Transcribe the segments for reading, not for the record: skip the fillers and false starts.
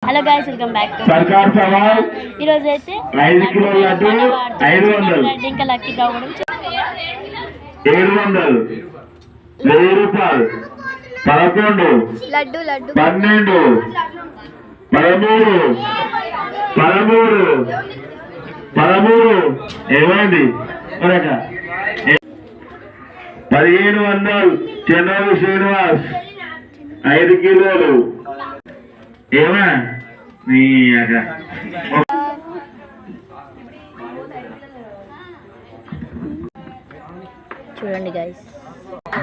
Hello guys, welcome back to సర్కార్ సవాల్. ఈరోజు అయితే 5 కిలోల లడ్డు 500, ఇంకా లక్కీ డ్రా కూడా 700, 1000 రూపాయలు, 11, లడ్డు 12, 13 ఏమైంది 1500 చెన్నై శ్రీనివాస్ 5 కిలోలు ఏమా నీ చూడండి గైస్.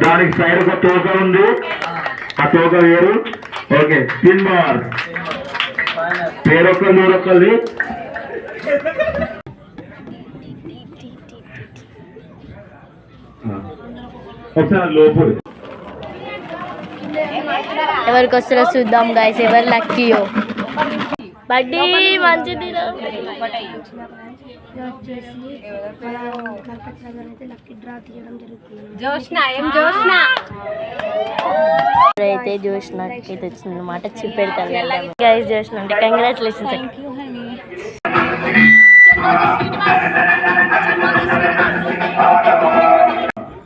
దానికి సైడ్ ఒక తోక ఉంది, ఆ తోక వేరు. ఓకే, స్పిన్ బార్ పేరొక్కరు నూరొక్కరిది. ఒకసారి లోపలి ఎవరికి వస్తారో చూద్దాం గైస్, ఎవరు లక్కీయో. బడ్డీ మంచిది. అయితే జోష్నాకి తెచ్చిందన్నమాట, చూపెడతాను గైస్. జోష్న అంటే కంగ్రాచులేషన్స్.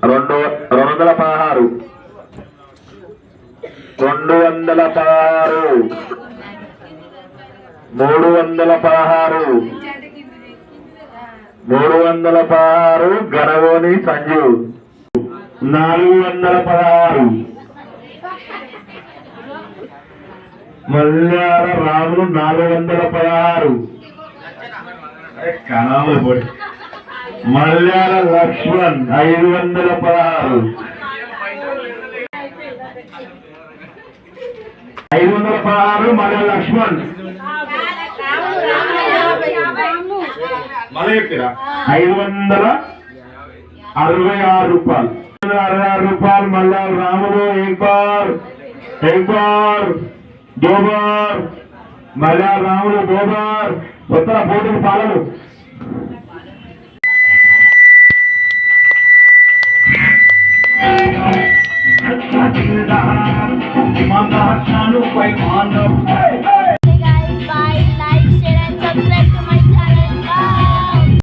216, 316, 316 గణగోని సంజు 416, మల్యాల రాములు 416, మల్యాల లక్ష్మణ్ 516, 516 మల్యాల లక్ష్మణ్ 566 రూపాయలు. 566 రూపాయలు మల్యాల రాములు. एक बार 2 बार మల్యాల రాములు 2 बार. ఉత్తర పోటీ పాలన Mama,